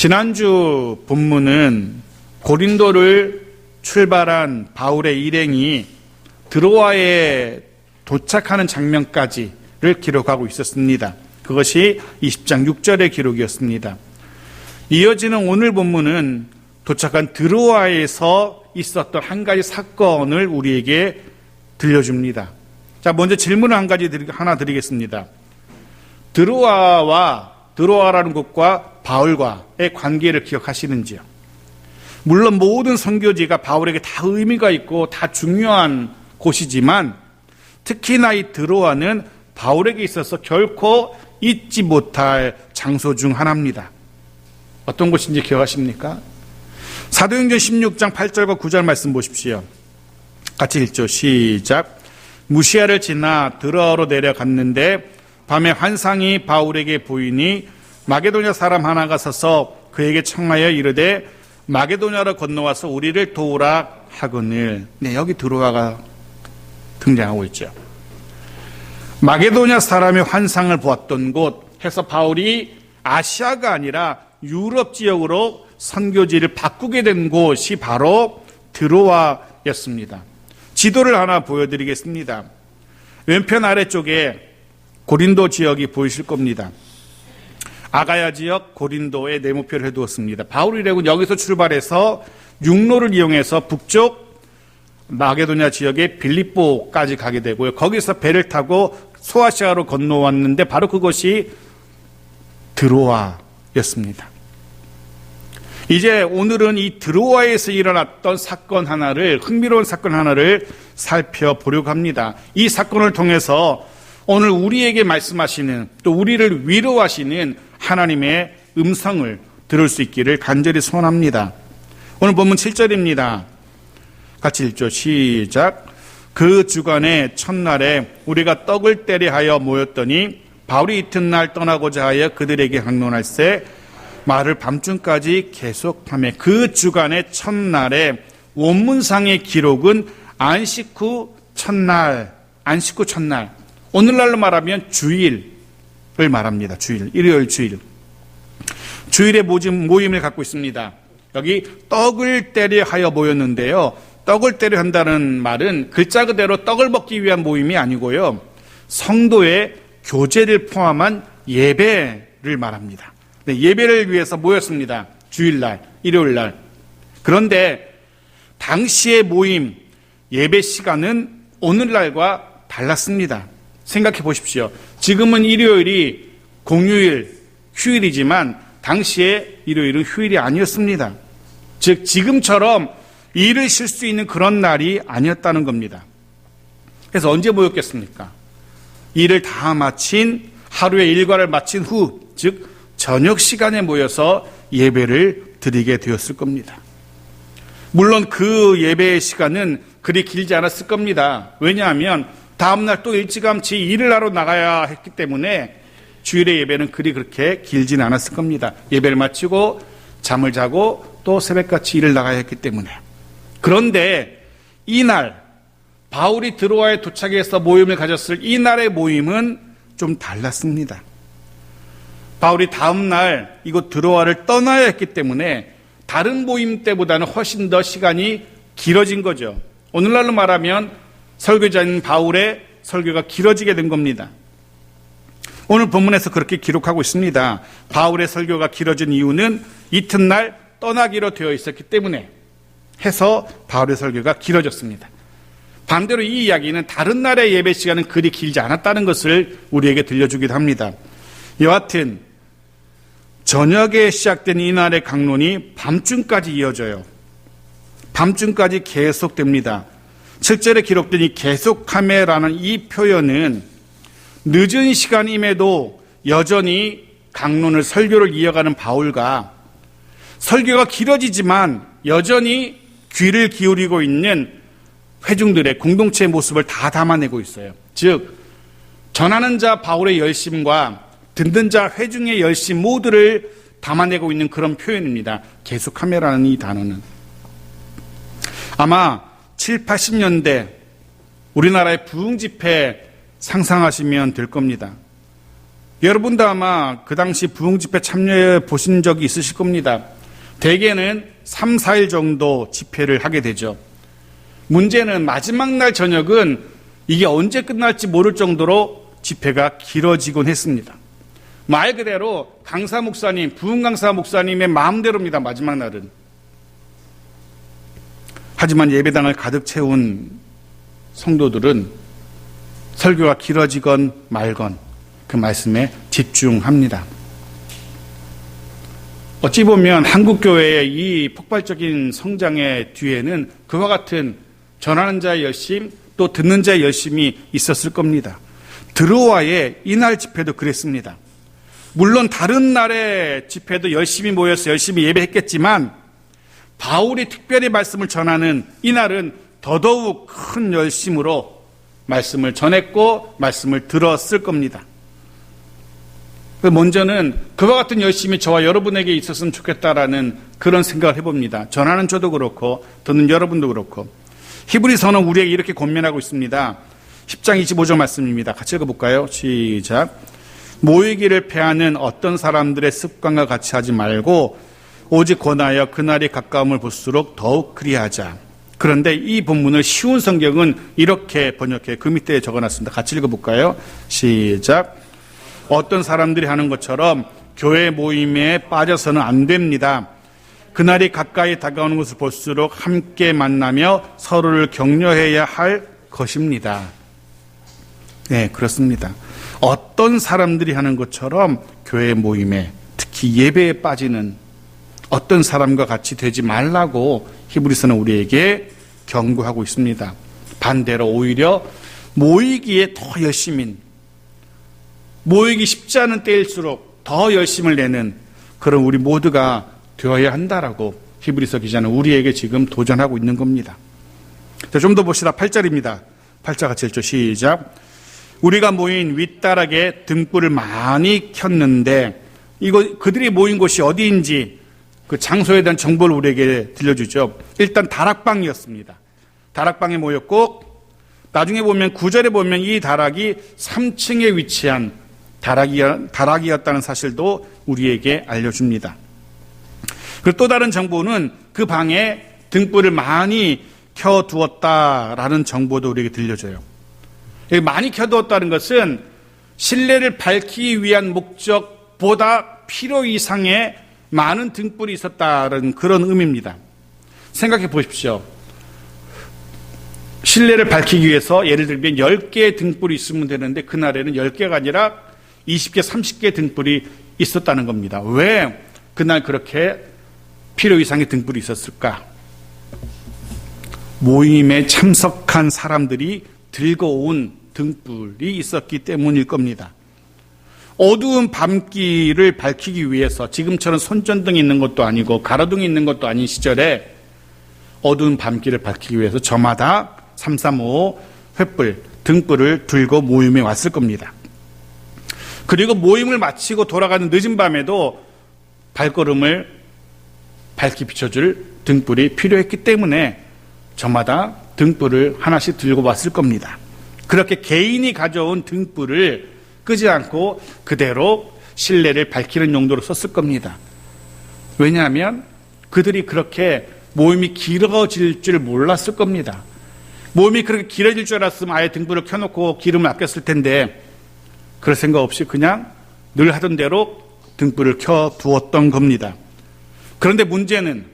지난주 본문은 고린도를 출발한 바울의 일행이 드로아에 도착하는 장면까지를 기록하고 있었습니다. 그것이 20장 6절의 기록이었습니다. 이어지는 오늘 본문은 도착한 드로아에서 있었던 한 가지 사건을 우리에게 들려줍니다. 자, 먼저 질문을 하나 드리겠습니다. 드로아라는 곳과 바울과의 관계를 기억하시는지요? 물론 모든 선교지가 바울에게 다 의미가 있고 다 중요한 곳이지만 특히나 이 드로아는 바울에게 있어서 결코 잊지 못할 장소 중 하나입니다. 어떤 곳인지 기억하십니까? 사도행전 16장 8절과 9절 말씀 보십시오. 같이 읽죠. 시작. 무시아를 지나 드로아로 내려갔는데 밤에 환상이 바울에게 보이니 마게도냐 사람 하나가 서서 그에게 청하여 이르되 마게도냐로 건너와서 우리를 도우라 하거늘. 네, 여기 드로아가 등장하고 있죠. 마게도냐 사람이 환상을 보았던 곳 해서 바울이 아시아가 아니라 유럽 지역으로 선교지를 바꾸게 된 곳이 바로 드로아였습니다. 지도를 하나 보여드리겠습니다. 왼편 아래쪽에 고린도 지역이 보이실 겁니다. 아가야 지역 고린도에 네모표를 해두었습니다. 바울 일행은 여기서 출발해서 육로를 이용해서 북쪽 마게도냐 지역의 빌립보까지 가게 되고요. 거기서 배를 타고 소아시아로 건너왔는데 바로 그것이 드로아였습니다. 이제 오늘은 이 드로아에서 일어났던 흥미로운 사건 하나를 살펴보려고 합니다. 이 사건을 통해서 오늘 우리에게 말씀하시는, 또 우리를 위로하시는 하나님의 음성을 들을 수 있기를 간절히 소원합니다. 오늘 본문 7절입니다. 같이 읽죠. 시작. 그 주간의 첫날에 우리가 떡을 떼려 하여 모였더니 바울이 이튿날 떠나고자 하여 그들에게 항론할세 말을 밤중까지 계속하며, 그 주간의 첫날에 원문상의 기록은 안식 후 첫날. 오늘날로 말하면 주일을 말합니다. 일요일 주일. 주일의 모임을 갖고 있습니다. 여기 떡을 떼려 하여 모였는데요. 떡을 떼려 한다는 말은 글자 그대로 떡을 먹기 위한 모임이 아니고요. 성도의 교제를 포함한 예배를 말합니다. 네, 예배를 위해서 모였습니다. 주일날, 일요일날. 그런데 당시의 모임, 예배 시간은 오늘날과 달랐습니다. 생각해 보십시오. 지금은 일요일이 공휴일, 휴일이지만 당시에 일요일은 휴일이 아니었습니다. 즉 지금처럼 일을 쉴 수 있는 그런 날이 아니었다는 겁니다. 그래서 언제 모였겠습니까? 일을 다 마친, 하루의 일과를 마친 후, 즉 저녁 시간에 모여서 예배를 드리게 되었을 겁니다. 물론 그 예배의 시간은 그리 길지 않았을 겁니다. 왜냐하면 다음날 또 일찌감치 일을 하러 나가야 했기 때문에 주일의 예배는 그렇게 길진 않았을 겁니다. 예배를 마치고 잠을 자고 또 새벽같이 일을 나가야 했기 때문에. 그런데 이날 바울이 드로아에 도착해서 모임을 가졌을 이날의 모임은 좀 달랐습니다. 바울이 다음날 이곳 드로아를 떠나야 했기 때문에 다른 모임 때보다는 훨씬 더 시간이 길어진 거죠. 오늘날로 말하면 설교자인 바울의 설교가 길어지게 된 겁니다. 오늘 본문에서 그렇게 기록하고 있습니다. 바울의 설교가 길어진 이유는 이튿날 떠나기로 되어 있었기 때문에 해서 바울의 설교가 길어졌습니다. 반대로 이 이야기는 다른 날의 예배 시간은 그리 길지 않았다는 것을 우리에게 들려주기도 합니다. 여하튼 저녁에 시작된 이날의 강론이 밤중까지 이어져요. 밤중까지 계속됩니다. 7절에 기록된 이 계속하며라는 이 표현은 늦은 시간임에도 여전히 강론을 설교를 이어가는 바울과 설교가 길어지지만 여전히 귀를 기울이고 있는 회중들의 공동체의 모습을 다 담아내고 있어요. 즉 전하는 자 바울의 열심과 듣는 자 회중의 열심 모두를 담아내고 있는 그런 표현입니다. 계속하며라는 이 단어는 아마 7, 80년대 우리나라의 부흥 집회 상상하시면 될 겁니다. 여러분도 아마 그 당시 부흥 집회 참여해 보신 적이 있으실 겁니다. 대개는 3, 4일 정도 집회를 하게 되죠. 문제는 마지막 날 저녁은 이게 언제 끝날지 모를 정도로 집회가 길어지곤 했습니다. 말 그대로 강사 목사님, 부흥 강사 목사님의 마음대로입니다. 마지막 날은. 하지만 예배당을 가득 채운 성도들은 설교가 길어지건 말건 그 말씀에 집중합니다. 어찌 보면 한국교회의 이 폭발적인 성장의 뒤에는 그와 같은 전하는 자의 열심, 또 듣는 자의 열심이 있었을 겁니다. 드로아의 이날 집회도 그랬습니다. 물론 다른 날의 집회도 열심히 모여서 열심히 예배했겠지만 바울이 특별히 말씀을 전하는 이날은 더더욱 큰 열심으로 말씀을 전했고 말씀을 들었을 겁니다. 먼저는 그와 같은 열심이 저와 여러분에게 있었으면 좋겠다라는 그런 생각을 해봅니다. 전하는 저도 그렇고 듣는 여러분도 그렇고. 히브리서는 우리에게 이렇게 권면하고 있습니다. 10장 25절 말씀입니다. 같이 읽어볼까요? 시작. 모이기를 패하는 어떤 사람들의 습관과 같이 하지 말고 오직 권하여 그날이 가까움을 볼수록 더욱 그리하자. 그런데 이 본문을 쉬운 성경은 이렇게 번역해 그 밑에 적어놨습니다. 같이 읽어볼까요? 시작. 어떤 사람들이 하는 것처럼 교회 모임에 빠져서는 안 됩니다. 그날이 가까이 다가오는 것을 볼수록 함께 만나며 서로를 격려해야 할 것입니다. 네, 그렇습니다. 어떤 사람들이 하는 것처럼 교회 모임에, 특히 예배에 빠지는 어떤 사람과 같이 되지 말라고 히브리서는 우리에게 경고하고 있습니다. 반대로 오히려 모이기에 더 열심인, 모이기 쉽지 않은 때일수록 더 열심을 내는 그런 우리 모두가 되어야 한다라고 히브리서 기자는 우리에게 지금 도전하고 있는 겁니다. 자, 좀 더 봅시다. 8절입니다. 8절 같이 읽죠. 시작. 우리가 모인 윗다락에 등불을 많이 켰는데 그들이 모인 곳이 어디인지 그 장소에 대한 정보를 우리에게 들려주죠. 일단 다락방이었습니다. 다락방에 모였고 나중에 보면 9절에 보면 이 다락이 3층에 위치한 다락이었다는 사실도 우리에게 알려줍니다. 그리고 또 다른 정보는 그 방에 등불을 많이 켜두었다라는 정보도 우리에게 들려줘요. 많이 켜두었다는 것은 실내를 밝히기 위한 목적보다 필요 이상의 많은 등불이 있었다는 그런 의미입니다. 생각해 보십시오. 실내를 밝히기 위해서 예를 들면 10개의 등불이 있으면 되는데 그날에는 10개가 아니라 20개, 30개 등불이 있었다는 겁니다. 왜 그날 그렇게 필요 이상의 등불이 있었을까? 모임에 참석한 사람들이 들고 온 등불이 있었기 때문일 겁니다. 어두운 밤길을 밝히기 위해서 지금처럼 손전등이 있는 것도 아니고 가로등이 있는 것도 아닌 시절에 어두운 밤길을 밝히기 위해서 저마다 335 횃불, 등불을 들고 모임에 왔을 겁니다. 그리고 모임을 마치고 돌아가는 늦은 밤에도 발걸음을 밝히 비춰줄 등불이 필요했기 때문에 저마다 등불을 하나씩 들고 왔을 겁니다. 그렇게 개인이 가져온 등불을 끄지 않고 그대로 실내를 밝히는 용도로 썼을 겁니다. 왜냐하면 그들이 그렇게 모임이 길어질 줄 몰랐을 겁니다. 모임이 그렇게 길어질 줄 알았으면 아예 등불을 켜놓고 기름을 아꼈을 텐데 그럴 생각 없이 그냥 늘 하던 대로 등불을 켜두었던 겁니다. 그런데 문제는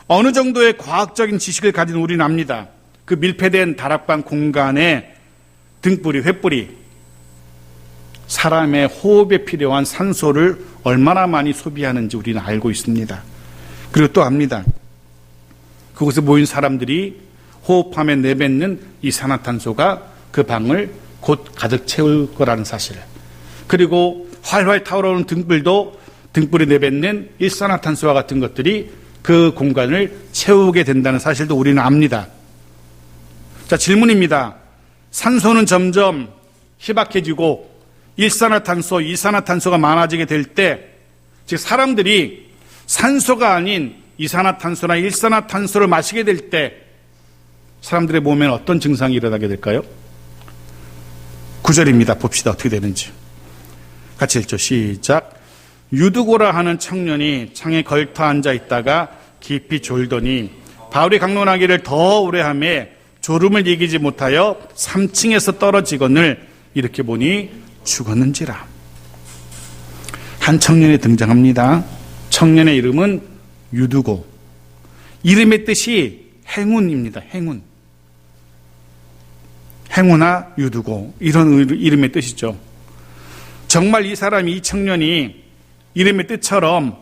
어느 정도의 과학적인 지식을 가진 우리는 압니다. 그 밀폐된 다락방 공간에 등불이, 횃불이 사람의 호흡에 필요한 산소를 얼마나 많이 소비하는지 우리는 알고 있습니다. 그리고 또 압니다. 그곳에 모인 사람들이 호흡하며 내뱉는 이산화탄소가 그 방을 곧 가득 채울 거라는 사실. 그리고 활활 타오르는 등불이 내뱉는 일산화탄소와 같은 것들이 그 공간을 채우게 된다는 사실도 우리는 압니다. 자, 질문입니다. 산소는 점점 희박해지고 일산화탄소, 이산화탄소가 많아지게 될 때, 즉 사람들이 산소가 아닌 이산화탄소나 일산화탄소를 마시게 될 때 사람들의 몸에는 어떤 증상이 일어나게 될까요? 9절입니다. 봅시다. 어떻게 되는지. 같이 읽죠. 시작. 유두고라 하는 청년이 창에 걸터 앉아 있다가 깊이 졸더니 바울이 강론하기를 더 오래 하며 졸음을 이기지 못하여 3층에서 떨어지거늘 이렇게 보니 죽었는지라. 한 청년이 등장합니다. 청년의 이름은 유두고. 이름의 뜻이 행운입니다. 행운. 행운아 유두고, 이런 이름의 뜻이죠. 정말 이 사람이, 이 청년이 이름의 뜻처럼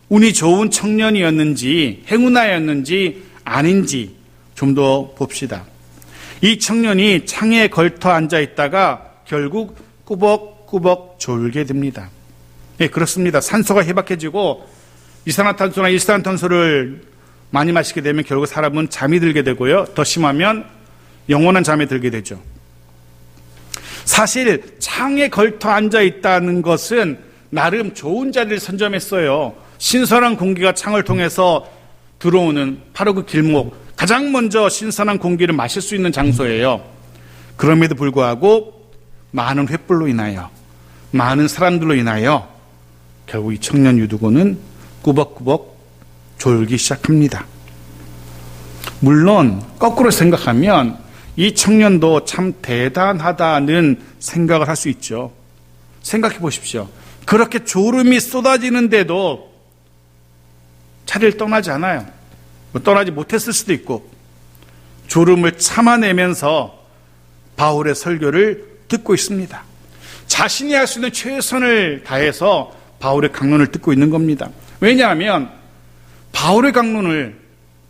운이 좋은 청년이었는지 행운아였는지 아닌지 좀 더 봅시다. 이 청년이 창에 걸터 앉아 있다가 결국 꾸벅꾸벅 졸게 됩니다. 네, 그렇습니다. 산소가 희박해지고 이산화탄소나 일산탄소를 많이 마시게 되면 결국 사람은 잠이 들게 되고요. 더 심하면 영원한 잠에 들게 되죠. 사실 창에 걸터 앉아 있다는 것은 나름 좋은 자리를 선점했어요. 신선한 공기가 창을 통해서 들어오는 바로 그 길목, 가장 먼저 신선한 공기를 마실 수 있는 장소예요. 그럼에도 불구하고 많은 횃불로 인하여, 많은 사람들로 인하여 결국 이 청년 유두고는 꾸벅꾸벅 졸기 시작합니다. 물론 거꾸로 생각하면 이 청년도 참 대단하다는 생각을 할 수 있죠. 생각해 보십시오. 그렇게 졸음이 쏟아지는데도 자리를 떠나지 않아요. 떠나지 못했을 수도 있고, 졸음을 참아내면서 바울의 설교를 듣고 있습니다. 자신이 할 수 있는 최선을 다해서 바울의 강론을 듣고 있는 겁니다. 왜냐하면 바울의 강론을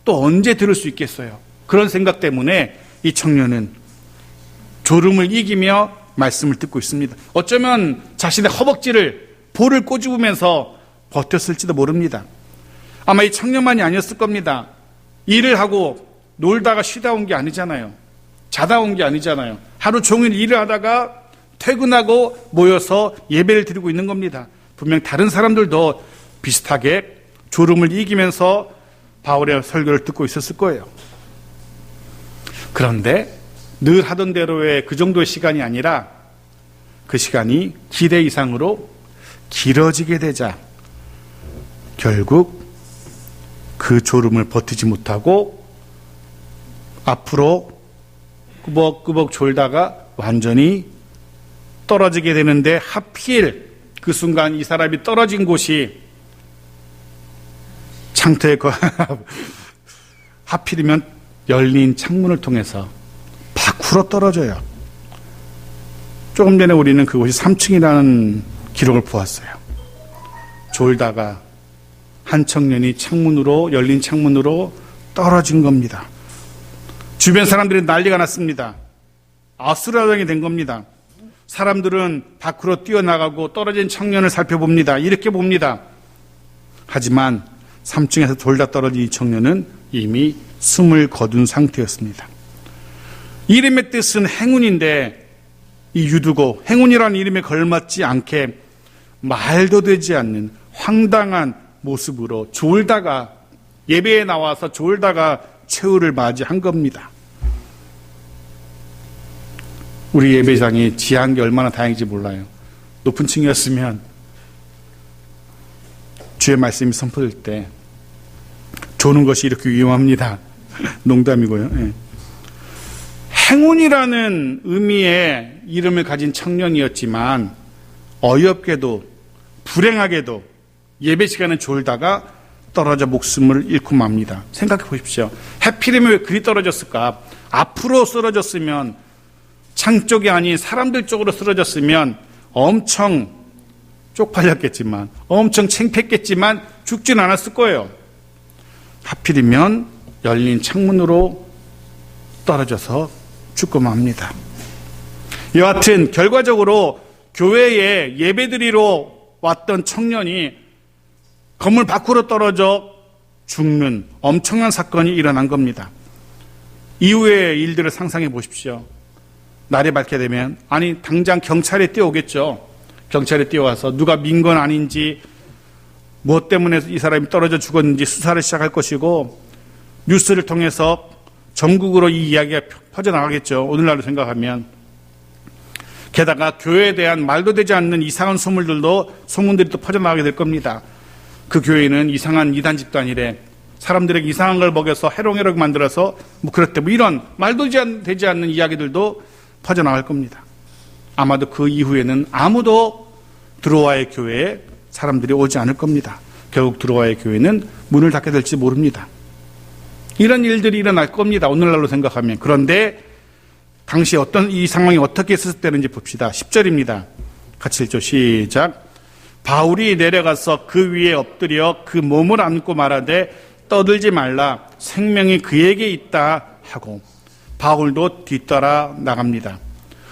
또 언제 들을 수 있겠어요? 그런 생각 때문에 이 청년은 졸음을 이기며 말씀을 듣고 있습니다. 어쩌면 자신의 허벅지를 볼을 꼬집으면서 버텼을지도 모릅니다. 아마 이 청년만이 아니었을 겁니다. 일을 하고 놀다가 쉬다 온 게 아니잖아요. 자다 온 게 아니잖아요. 하루 종일 일을 하다가 퇴근하고 모여서 예배를 드리고 있는 겁니다. 분명 다른 사람들도 비슷하게 졸음을 이기면서 바울의 설교를 듣고 있었을 거예요. 그런데 늘 하던 대로의 그 정도의 시간이 아니라 그 시간이 기대 이상으로 길어지게 되자 결국 그 졸음을 버티지 못하고 앞으로 꾸벅꾸벅 졸다가 완전히 떨어지게 되는데, 하필 그 순간 이 사람이 떨어진 곳이 창틀에 하필이면 열린 창문을 통해서 밖으로 떨어져요. 조금 전에 우리는 그곳이 3층이라는 기록을 보았어요. 졸다가 한 청년이 열린 창문으로 떨어진 겁니다. 주변 사람들이 난리가 났습니다. 아수라장이 된 겁니다. 사람들은 밖으로 뛰어나가고 떨어진 청년을 살펴봅니다. 이렇게 봅니다. 하지만 3층에서 졸다 떨어진 이 청년은 이미 숨을 거둔 상태였습니다. 이름의 뜻은 행운인데 이 유두고, 행운이라는 이름에 걸맞지 않게 말도 되지 않는 황당한 모습으로 졸다가, 예배에 나와서 졸다가 최후를 맞이한 겁니다. 우리 예배장이 지한 게 얼마나 다행인지 몰라요. 높은 층이었으면 주의 말씀이 선포될 때 조는 것이 이렇게 위험합니다. 농담이고요. 네. 행운이라는 의미의 이름을 가진 청년이었지만 어이없게도 불행하게도 예배 시간에 졸다가 떨어져 목숨을 잃고 맙니다. 생각해 보십시오. 하필이면 왜 그리 떨어졌을까? 앞으로 쓰러졌으면, 창 쪽이 아닌 사람들 쪽으로 쓰러졌으면 엄청 쪽팔렸겠지만, 엄청 창피했겠지만 죽진 않았을 거예요. 하필이면 열린 창문으로 떨어져서 죽고 맙니다. 여하튼 결과적으로 교회에 예배드리러 왔던 청년이 건물 밖으로 떨어져 죽는 엄청난 사건이 일어난 겁니다. 이후의 일들을 상상해 보십시오. 날이 밝게 되면 당장 경찰에 뛰어오겠죠. 경찰에 뛰어와서 누가 민 건 아닌지, 무엇 때문에 이 사람이 떨어져 죽었는지 수사를 시작할 것이고, 뉴스를 통해서 전국으로 이 이야기가 퍼져나가겠죠. 오늘날로 생각하면. 게다가 교회에 대한 말도 되지 않는 이상한 소문들이 또 퍼져나가게 될 겁니다. 그 교회는 이상한 이단 집단이래, 사람들에게 이상한 걸 먹여서 해롱해롱 만들어서 그렇대, 이런 말도 되지 않는 이야기들도 퍼져나갈 겁니다. 아마도 그 이후에는 아무도 드로아의 교회에 사람들이 오지 않을 겁니다. 결국 드로아의 교회는 문을 닫게 될지 모릅니다. 이런 일들이 일어날 겁니다, 오늘날로 생각하면. 그런데 당시 이 상황이 어떻게 있었다는지 봅시다. 10절입니다. 같이 읽죠. 시작. 바울이 내려가서 그 위에 엎드려 그 몸을 안고 말하되 떠들지 말라, 생명이 그에게 있다 하고 바울도 뒤따라 나갑니다.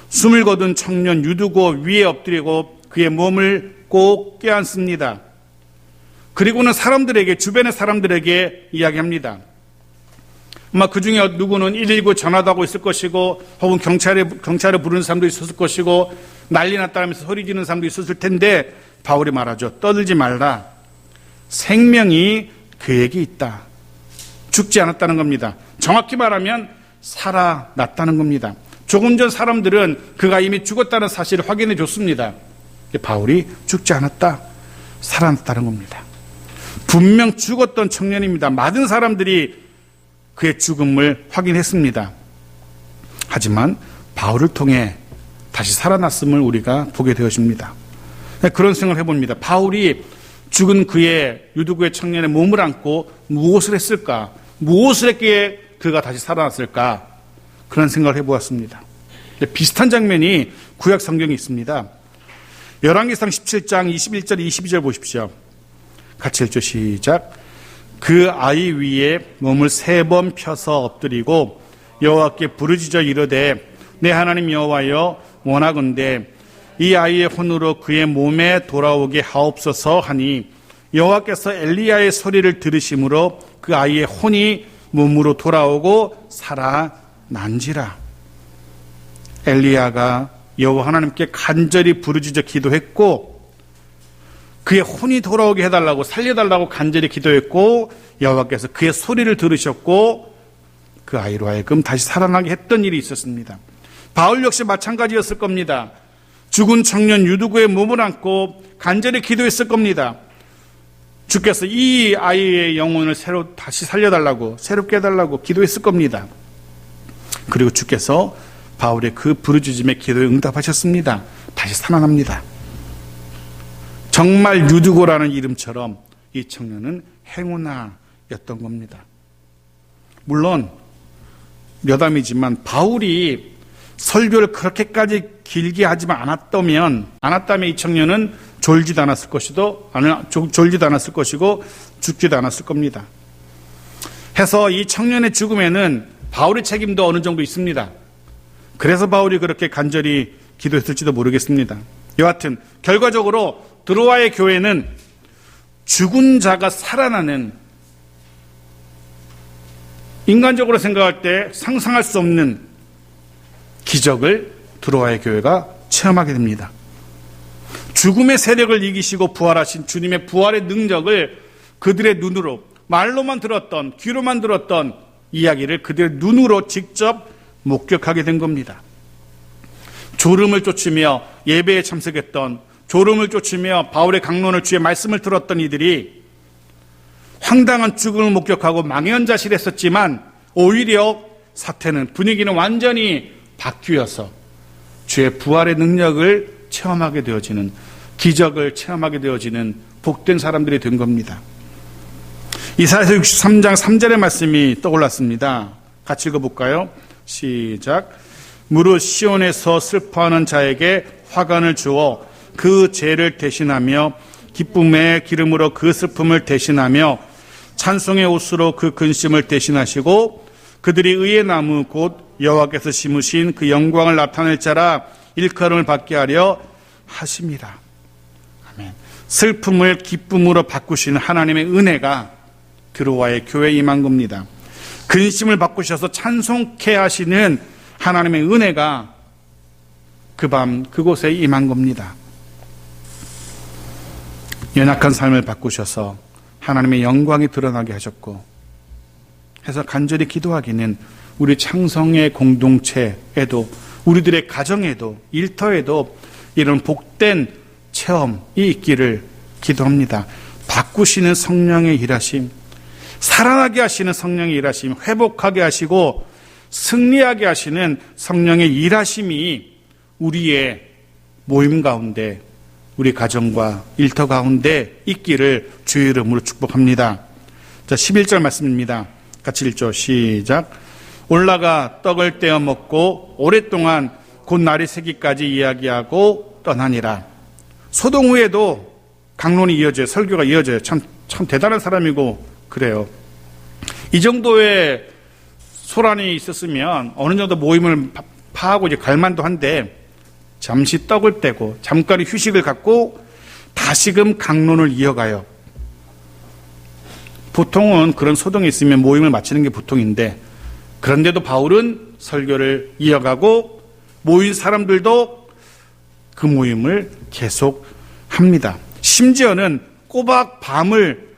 숨을 거둔 청년 유두고 위에 엎드리고 그의 몸을 꼭 껴안습니다. 그리고는 주변의 사람들에게 이야기합니다. 아마 그 중에 누구는 119 전화도 하고 있을 것이고, 혹은 경찰을 부르는 사람도 있었을 것이고, 난리 났다 하면서 소리 지르는 사람도 있었을 텐데, 바울이 말하죠. 떠들지 말라. 생명이 그에게 있다. 죽지 않았다는 겁니다. 정확히 말하면 살아났다는 겁니다. 조금 전 사람들은 그가 이미 죽었다는 사실을 확인해 줬습니다. 바울이 죽지 않았다, 살아났다는 겁니다. 분명 죽었던 청년입니다. 많은 사람들이 그의 죽음을 확인했습니다. 하지만 바울을 통해 다시 살아났음을 우리가 보게 되어집니다. 그런 생각을 해봅니다. 바울이 죽은 그의 유두구의 청년의 몸을 안고 무엇을 했을까? 무엇을 했기에 그가 다시 살아났을까? 그런 생각을 해보았습니다. 비슷한 장면이 구약 성경에 있습니다. 열왕기상 17장 21절 22절 보십시오. 같이 읽죠. 시작. 그 아이 위에 몸을 3번 펴서 엎드리고 여호와께 부르짖어 이르되 내 하나님 여호와여 원하건대 이 아이의 혼으로 그의 몸에 돌아오게 하옵소서 하니 여호와께서 엘리야의 소리를 들으심으로 그 아이의 혼이 몸으로 돌아오고 살아난지라. 엘리야가 여호와 하나님께 간절히 부르짖어 기도했고 그의 혼이 돌아오게 해달라고, 살려달라고 간절히 기도했고 여호와께서 그의 소리를 들으셨고 그 아이로 하여금 다시 살아나게 했던 일이 있었습니다. 바울 역시 마찬가지였을 겁니다. 죽은 청년 유두구의 몸을 안고 간절히 기도했을 겁니다. 주께서 이 아이의 영혼을 다시 살려달라고, 새롭게 해달라고 기도했을 겁니다. 그리고 주께서 바울의 그 부르짖음의 기도에 응답하셨습니다. 다시 살아납니다. 정말 유두고라는 이름처럼 이 청년은 행운아였던 겁니다. 물론 여담이지만 바울이 설교를 그렇게까지 길게 하지만 않았다면 이 청년은 졸지도 않았을 것이고 죽지도 않았을 겁니다. 해서 이 청년의 죽음에는 바울의 책임도 어느 정도 있습니다. 그래서 바울이 그렇게 간절히 기도했을지도 모르겠습니다. 여하튼 결과적으로 드로아의 교회는 죽은 자가 살아나는, 인간적으로 생각할 때 상상할 수 없는 기적을 드로아의 교회가 체험하게 됩니다. 죽음의 세력을 이기시고 부활하신 주님의 부활의 능력을 그들의 눈으로, 말로만 들었던, 귀로만 들었던 이야기를 그들의 눈으로 직접 목격하게 된 겁니다. 졸음을 쫓으며 예배에 참석했던, 졸음을 쫓으며 바울의 강론을, 주의 말씀을 들었던 이들이 황당한 죽음을 목격하고 망연자실했었지만 오히려 분위기는 완전히 바뀌어서 주의 부활의 능력을 체험하게 되어지는, 기적을 체험하게 되어지는 복된 사람들이 된 겁니다. 이사야서 63장 3절의 말씀이 떠올랐습니다. 같이 읽어볼까요? 시작. 무릇 시온에서 슬퍼하는 자에게 화관을 주어 그 죄를 대신하며 기쁨의 기름으로 그 슬픔을 대신하며 찬송의 옷으로 그 근심을 대신하시고 그들이 의의 나무 곧 여호와께서 심으신 그 영광을 나타낼 자라 일컬음을 받게 하려 하심이라. 아멘. 슬픔을 기쁨으로 바꾸시는 하나님의 은혜가 드로아의 교회에 임한 겁니다. 근심을 바꾸셔서 찬송케 하시는 하나님의 은혜가 그 밤 그곳에 임한 겁니다. 연약한 삶을 바꾸셔서 하나님의 영광이 드러나게 하셨고, 해서 간절히 기도하기는 우리 창성의 공동체에도 우리들의 가정에도 일터에도 이런 복된 체험이 있기를 기도합니다. 바꾸시는 성령의 일하심, 살아나게 하시는 성령의 일하심, 회복하게 하시고 승리하게 하시는 성령의 일하심이 우리의 모임 가운데, 우리 가정과 일터 가운데 있기를 주의 이름으로 축복합니다. 자, 11절 말씀입니다. 같이 읽죠. 시작. 올라가 떡을 떼어 먹고 오랫동안 곧 날이 새기까지 이야기하고 떠나니라. 소동 후에도 강론이 이어져요. 설교가 이어져요. 참 대단한 사람이고 그래요. 이 정도의 소란이 있었으면 어느 정도 모임을 파하고 이제 갈만도 한데, 잠시 떡을 떼고 잠깐의 휴식을 갖고 다시금 강론을 이어가요. 보통은 그런 소동이 있으면 모임을 마치는 게 보통인데, 그런데도 바울은 설교를 이어가고 모인 사람들도 그 모임을 계속합니다. 심지어는 꼬박 밤을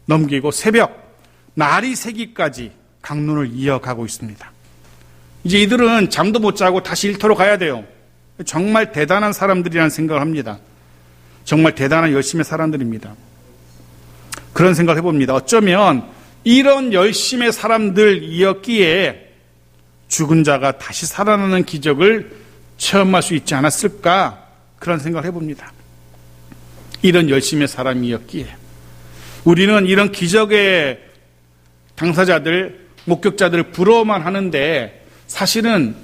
넘기고 새벽, 날이 새기까지 강론을 이어가고 있습니다. 이제 이들은 잠도 못 자고 다시 일터로 가야 돼요. 정말 대단한 사람들이라는 생각을 합니다. 정말 대단한 열심의 사람들입니다. 그런 생각을 해봅니다. 어쩌면 이런 열심의 사람들이었기에 죽은 자가 다시 살아나는 기적을 체험할 수 있지 않았을까, 그런 생각을 해봅니다. 이런 열심의 사람이었기에 우리는 이런 기적의 당사자들, 목격자들을 부러워만 하는데, 사실은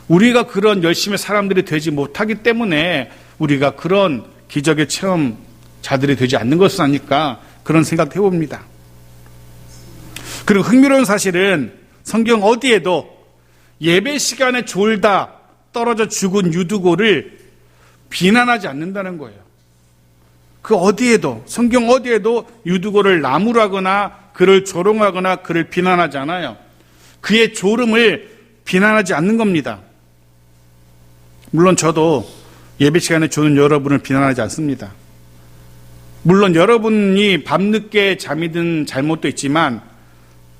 우리가 그런 열심의 사람들이 되지 못하기 때문에 우리가 그런 기적의 체험자들이 되지 않는 것은 아닐까, 그런 생각도 해봅니다. 그리고 흥미로운 사실은 성경 어디에도 예배 시간에 졸다 떨어져 죽은 유두고를 비난하지 않는다는 거예요. 그 어디에도, 성경 어디에도 유두고를 나무라거나 그를 조롱하거나 그를 비난하지 않아요. 그의 졸음을 비난하지 않는 겁니다. 물론 저도 예배 시간에 조는 여러분을 비난하지 않습니다. 물론 여러분이 밤늦게 잠이 든 잘못도 있지만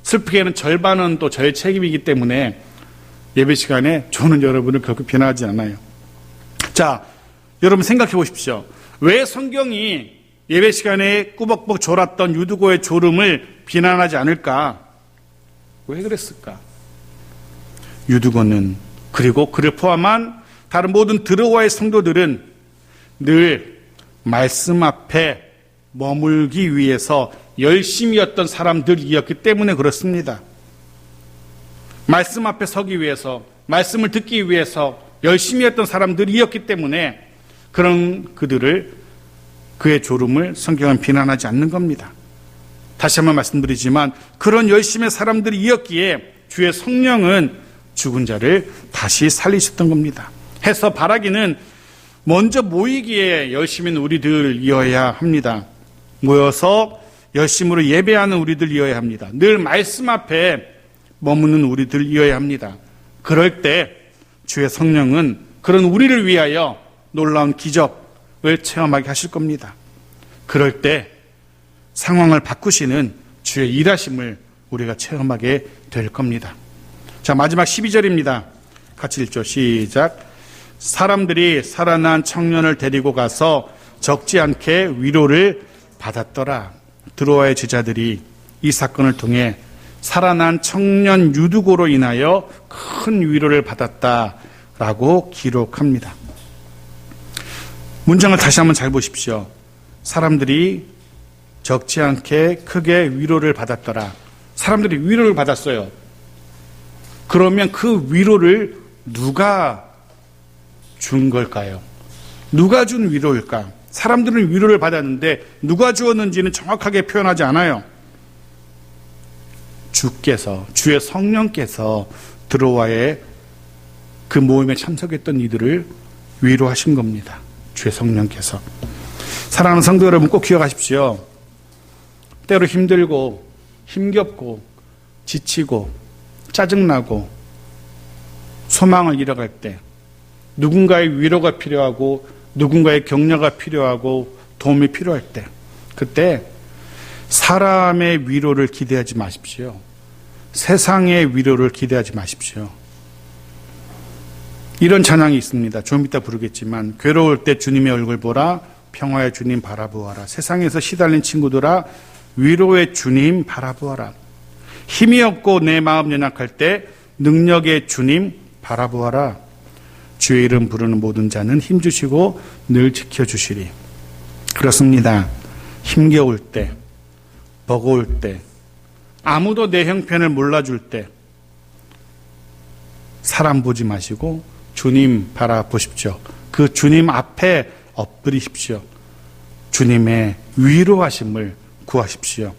슬프게는 절반은 또 저의 책임이기 때문에 예배 시간에 조는 여러분을 그렇게 비난하지 않아요. 자, 여러분 생각해 보십시오. 왜 성경이 예배 시간에 꾸벅꾸벅 졸았던 유두고의 졸음을 비난하지 않을까? 왜 그랬을까? 유두고는, 그리고 그를 포함한 다른 모든 드로아의 성도들은 늘 말씀 앞에 머물기 위해서 열심이었던 사람들이었기 때문에 그렇습니다. 말씀 앞에 서기 위해서, 말씀을 듣기 위해서 열심히 했던 사람들이었기 때문에 그런 그들을, 그의 졸음을 성경은 비난하지 않는 겁니다. 다시 한번 말씀드리지만 그런 열심의 사람들이었기에 주의 성령은 죽은 자를 다시 살리셨던 겁니다. 해서 바라기는 먼저 모이기에 열심인 우리들이어야 합니다. 모여서 열심으로 예배하는 우리들이어야 합니다. 늘 말씀 앞에 머무는 우리들이어야 합니다. 그럴 때 주의 성령은 그런 우리를 위하여 놀라운 기적을 체험하게 하실 겁니다. 그럴 때 상황을 바꾸시는 주의 일하심을 우리가 체험하게 될 겁니다. 자, 마지막 12절입니다. 같이 읽죠. 시작. 사람들이 살아난 청년을 데리고 가서 적지 않게 위로를 받았더라. 드로아의 제자들이 이 사건을 통해 살아난 청년 유두고로 인하여 큰 위로를 받았다라고 기록합니다. 문장을 다시 한번 잘 보십시오. 사람들이 적지 않게 크게 위로를 받았더라. 사람들이 위로를 받았어요. 그러면 그 위로를 누가 준 걸까요? 누가 준 위로일까? 사람들은 위로를 받았는데 누가 주었는지는 정확하게 표현하지 않아요. 주께서, 주의 성령께서 드로아의 그 모임에 참석했던 이들을 위로하신 겁니다. 주의 성령께서. 사랑하는 성도 여러분, 꼭 기억하십시오. 때로 힘들고 힘겹고 지치고 짜증나고 소망을 잃어갈 때, 누군가의 위로가 필요하고 누군가의 격려가 필요하고 도움이 필요할 때, 그때 사람의 위로를 기대하지 마십시오. 세상의 위로를 기대하지 마십시오. 이런 찬양이 있습니다. 좀 이따 부르겠지만, 괴로울 때 주님의 얼굴 보라, 평화의 주님 바라보아라. 세상에서 시달린 친구들아, 위로의 주님 바라보아라. 힘이 없고 내 마음 연약할 때 능력의 주님 바라보아라. 주의 이름 부르는 모든 자는 힘주시고 늘 지켜주시리. 그렇습니다. 힘겨울 때, 버거울 때, 아무도 내 형편을 몰라줄 때 사람 보지 마시고 주님 바라보십시오. 그 주님 앞에 엎드리십시오. 주님의 위로하심을 구하십시오.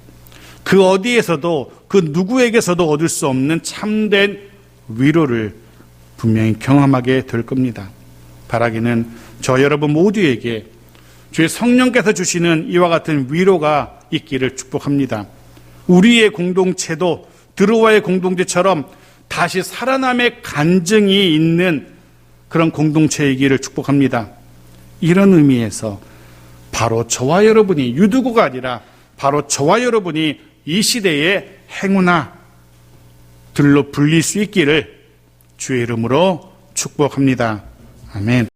그 어디에서도 그 누구에게서도 얻을 수 없는 참된 위로를 분명히 경험하게 될 겁니다. 바라기는 저 여러분 모두에게 주의 성령께서 주시는 이와 같은 위로가 있기를 축복합니다. 우리의 공동체도 드로아의 공동체처럼 다시 살아남의 간증이 있는 그런 공동체이기를 축복합니다. 이런 의미에서 바로 저와 여러분이, 유두고가 아니라 바로 저와 여러분이 이 시대의 행운아들로 불릴 수 있기를 주의 이름으로 축복합니다. 아멘.